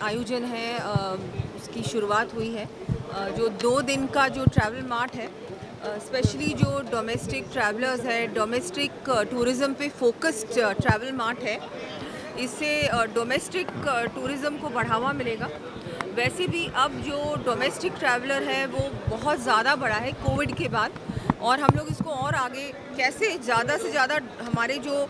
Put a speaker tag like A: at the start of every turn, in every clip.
A: आयोजन है उसकी शुरुआत हुई है। जो 2 दिन का जो ट्रैवल मार्ट है, स्पेशली जो डोमेस्टिक ट्रैवलर्स है, डोमेस्टिक टूरिज़्म पे फोकस्ड ट्रैवल मार्ट है। इससे डोमेस्टिक टूरिज़्म को बढ़ावा मिलेगा। वैसे भी अब जो डोमेस्टिक ट्रैवलर है वो बहुत ज़्यादा बढ़ा है कोविड के बाद, और हम लोग इसको और आगे कैसे ज़्यादा से ज़्यादा हमारे जो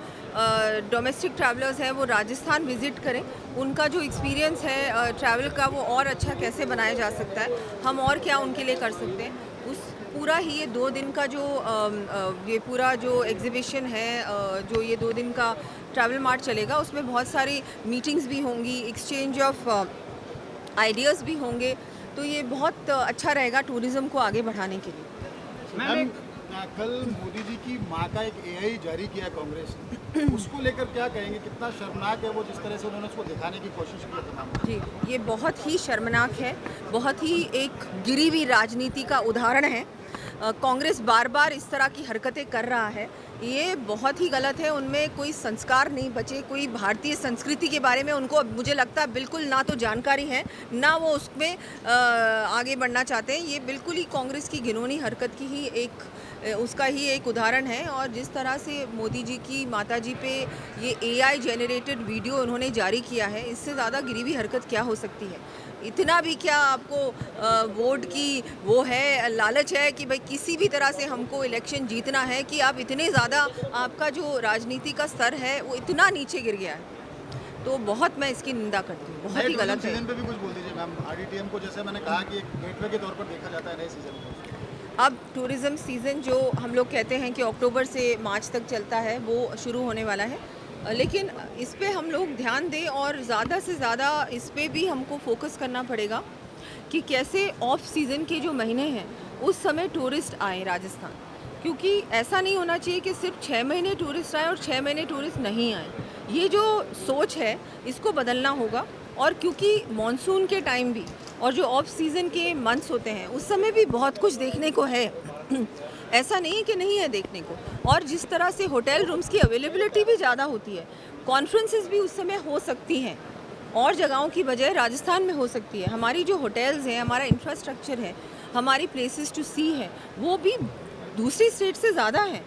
A: डोमेस्टिक ट्रैवलर्स हैं वो राजस्थान विज़िट करें, उनका जो एक्सपीरियंस है ट्रैवल का वो और अच्छा कैसे बनाया जा सकता है, हम और क्या उनके लिए कर सकते हैं। उस पूरा ही ये 2 दिन का जो ये पूरा जो एग्ज़िबिशन है, जो ये 2 दिन का ट्रैवल मार्ट चलेगा, उसमें बहुत सारी मीटिंग्स भी होंगी, एक्सचेंज ऑफ आइडियाज़ भी होंगे। तो ये बहुत अच्छा रहेगा टूरिज़्म को आगे बढ़ाने के लिए।
B: मैम, कल मोदी जी की मां का एक एआई जारी किया कांग्रेस ने, उसको लेकर क्या कहेंगे? कितना शर्मनाक है वो, जिस तरह से उन्होंने उसको दिखाने की कोशिश की है तमाम।
A: जी, ये बहुत ही शर्मनाक है, बहुत ही एक गिरी हुई राजनीति का उदाहरण है। कांग्रेस बार-बार इस तरह की हरकतें कर रहा है, ये बहुत ही गलत है। उनमें कोई संस्कार नहीं बचे, कोई भारतीय संस्कृति के बारे में उनको मुझे लगता है बिल्कुल ना तो जानकारी है, ना वो उसमें आगे बढ़ना चाहते हैं। ये बिल्कुल ही कांग्रेस की घिनौनी हरकत की ही एक उसका ही एक उदाहरण है। और जिस तरह से मोदी जी की माताजी पे ये एआई जनरेटेड वीडियो उन्होंने जारी किया है, इससे ज़्यादा गिरी हुई हरकत क्या हो सकती है? इतना भी क्या आपको वोट की वो है, लालच है कि भाई किसी भी तरह से हमको इलेक्शन जीतना है, कि आप इतने ज़्यादा आपका जो राजनीति का स्तर है वो इतना नीचे गिर गया है। तो बहुत मैं इसकी निंदा करती हूँ, बहुत ही गलत है।
B: सीजन पे भी कुछ बोल दीजिए मैम। आरडीटीएम को जैसे मैंने कहा कि एक गेटवे के तौर पर देखा जाता है नए सीजन में।
A: अब टूरिज़्म सीज़न जो हम लोग कहते हैं कि अक्टूबर से मार्च तक चलता है, वो शुरू होने वाला है। लेकिन इस पे हम लोग ध्यान दें और ज़्यादा से ज़्यादा इस पे भी हमको फोकस करना पड़ेगा कि कैसे ऑफ सीज़न के जो महीने हैं उस समय टूरिस्ट आए राजस्थान। क्योंकि ऐसा नहीं होना चाहिए कि सिर्फ 6 महीने टूरिस्ट आए और 6 महीने टूरिस्ट नहीं आए। ये जो सोच है इसको बदलना होगा। और क्योंकि मॉनसून के टाइम भी और जो ऑफ सीज़न के मंथ्स होते हैं उस समय भी बहुत कुछ देखने को है। ऐसा नहीं है कि नहीं है देखने को। और जिस तरह से होटल रूम्स की अवेलेबिलिटी भी ज़्यादा होती है, कॉन्फ्रेंसेस भी उस समय हो सकती हैं और जगहों की बजाय राजस्थान में हो सकती है। हमारी जो होटल्स हैं, हमारा इंफ्रास्ट्रक्चर है, हमारी प्लेसेस टू सी है, वो भी दूसरी स्टेट से ज़्यादा हैं।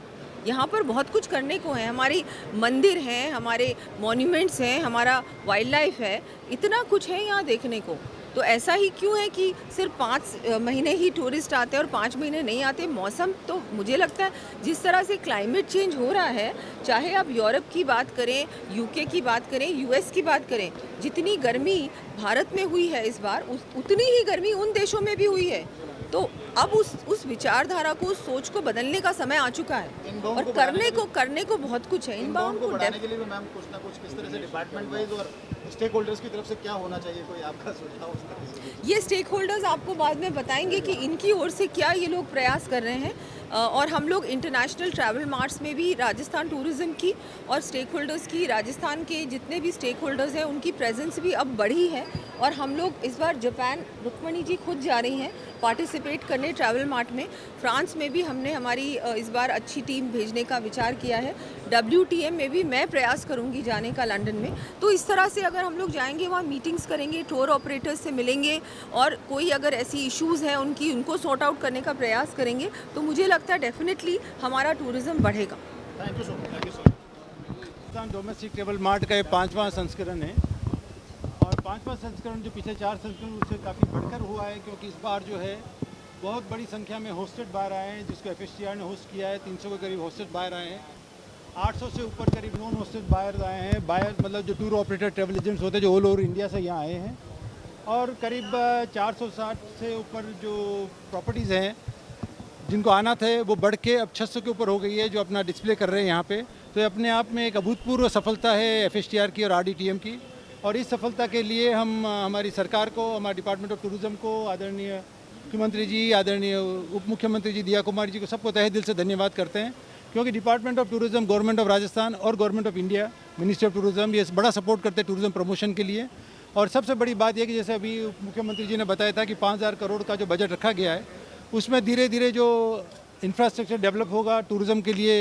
A: यहाँ पर बहुत कुछ करने को है, हमारी मंदिर हैं, हमारे मॉन्यूमेंट्स हैं, हमारा वाइल्ड लाइफ है, इतना कुछ है यहाँ देखने को। तो ऐसा ही क्यों है कि सिर्फ 5 महीने ही टूरिस्ट आते हैं और 5 महीने नहीं आते? मौसम तो मुझे लगता है जिस तरह से क्लाइमेट चेंज हो रहा है, चाहे आप यूरोप की बात करें, यूके की बात करें, यूएस की बात करें, जितनी गर्मी भारत में हुई है इस बार, उतनी ही गर्मी उन देशों में भी हुई है। तो अब उस विचारधारा को, उस सोच को बदलने का समय आ चुका है और करने को बहुत कुछ है।
B: इनबाउंड को बढ़ाने के लिए भी मैम कुछ ना कुछ किस तरह से डिपार्टमेंट वाइज और स्टेक होल्डर्स की तरफ से क्या होना चाहिए, कोई आपका सुझाव उस तरह से?
A: ये स्टेक होल्डर्स आपको बाद में बताएंगे कि इनकी ओर से क्या ये लोग प्रयास कर रहे हैं। और हम लोग इंटरनेशनल ट्रैवल मार्ट्स में भी राजस्थान टूरिज़्म की और स्टेक होल्डर्स की, राजस्थान के जितने भी स्टेक होल्डर्स हैं उनकी प्रेजेंस भी अब बढ़ी है। और हम लोग इस बार जापान, रुक्मणी जी खुद जा रही हैं पार्टिसिपेट करने ट्रैवल मार्ट में। फ्रांस में भी हमने हमारी इस बार अच्छी टीम भेजने का विचार किया है। WTM में भी मैं प्रयास करूंगी जाने का, लंदन में। तो इस तरह से अगर हम लोग जाएंगे, वहाँ मीटिंग्स करेंगे, टूर ऑपरेटर्स से मिलेंगे और कोई अगर ऐसी इश्यूज़ हैं उनको सॉर्ट आउट करने का प्रयास करेंगे, तो मुझे लगता है डेफिनेटली हमारा टूरिज़्म बढ़ेगा।
B: Thank you so much. Thank you so much.
C: Domestic travel mart का ये 5वां संस्करण है और 5वां संस्करण जो पिछले 4 संस्करण उससे काफ़ी बढ़कर हुआ है, क्योंकि इस बार जो है बहुत बड़ी संख्या में होस्टेड बायर आए हैं, जिसको FSTR ने होस्ट किया है। 300 के करीब होस्टेड बायर आए हैं, 800 से ऊपर करीब नॉन होस्टेड बायर आए हैं। बायर मतलब जो टूर ऑपरेटर, ट्रेवल एजेंट्स होते हैं जो ऑल ओवर इंडिया से यहाँ आए हैं। और करीब 460 से ऊपर जो प्रॉपर्टीज़ हैं जिनको आना थे वो बढ़ के अब 600 के ऊपर हो गई है, जो अपना डिस्प्ले कर रहे हैं यहाँ पे। तो ये अपने आप में एक अभूतपूर्व सफलता है FSTR की और RDTM की। और इस सफलता के लिए हम हमारी सरकार को, हमारे डिपार्टमेंट ऑफ टूरिज़्म को, आदरणीय मुख्यमंत्री जी, आदरणीय उप मुख्यमंत्री जी दिया कुमार जी को, सबको तहे दिल से धन्यवाद करते हैं। क्योंकि department of tourism, government of Rajasthan और government of India, ministry of tourism, ये बड़ा सपोर्ट करते हैं टूरिज़्म प्रमोशन के लिए। और सबसे बड़ी बात यह कि जैसे अभी मुख्यमंत्री जी ने बताया था कि 5000 करोड़ का जो बजट रखा गया है, उसमें धीरे धीरे जो इंफ्रास्ट्रक्चर डेवलप होगा टूरिज़्म के लिए,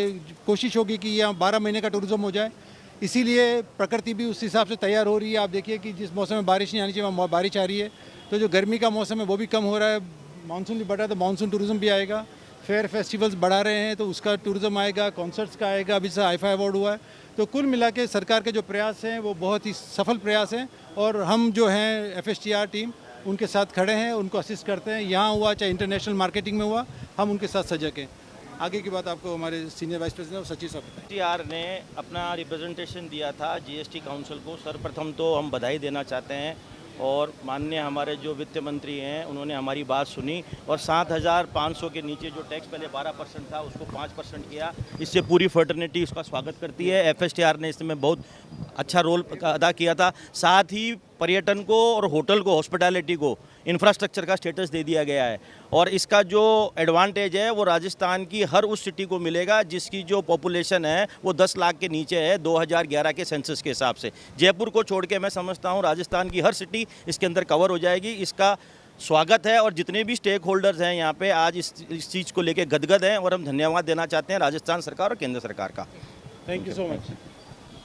C: कोशिश होगी कि यहाँ 12 महीने का टूरिज़्म हो जाए। इसीलिए प्रकृति भी उस हिसाब से तैयार हो रही है। आप देखिए कि जिस मौसम में बारिश नहीं आनी चाहिए वहाँ बारिश आ रही है, तो जो गर्मी का मौसम है वो भी कम हो रहा है। मानसून भी बढ़ रहा है तो मानसून टूरिज्म भी आएगा। फेयर फेस्टिवल्स बढ़ा रहे हैं तो उसका टूरिज्म आएगा, कॉन्सर्ट्स का आएगा। अभी से आईफा अवार्ड हुआ है, तो कुल मिला के सरकार के जो प्रयास हैं वो बहुत ही सफल प्रयास हैं और हम जो हैं FSTR टीम उनके साथ खड़े हैं, उनको असिस्ट करते हैं। यहाँ हुआ चाहे इंटरनेशनल मार्केटिंग में हुआ, हम उनके साथ सजग हैं। आगे की बात आपको हमारे सीनियर वाइस प्रेसिडेंट और सचिव साहब बताएं।
D: FSTR ने अपना रिप्रेजेंटेशन दिया था GST काउंसिल को। सर्वप्रथम तो हम बधाई देना चाहते हैं और माननीय हमारे जो वित्त मंत्री हैं उन्होंने हमारी बात सुनी और 7,500 के नीचे जो टैक्स पहले 12% था उसको 5% किया। इससे पूरी फर्टर्निटी उसका स्वागत करती है। FSTR ने इसमें बहुत अच्छा रोल अदा किया था। साथ ही पर्यटन को और होटल को, हॉस्पिटैलिटी को इंफ्रास्ट्रक्चर का स्टेटस दे दिया गया है और इसका जो एडवांटेज है वो राजस्थान की हर उस सिटी को मिलेगा जिसकी जो पॉपुलेशन है वो 10 लाख के नीचे है 2011 के सेंसस के हिसाब से। जयपुर को छोड़ के मैं समझता हूँ राजस्थान की हर सिटी इसके अंदर कवर हो जाएगी। इसका स्वागत है और जितने भी स्टेक होल्डर्स हैं यहाँ पे आज इस चीज़ को लेके गदगद हैं और हम धन्यवाद देना चाहते हैं राजस्थान सरकार और केंद्र सरकार का।
C: Thank you so much.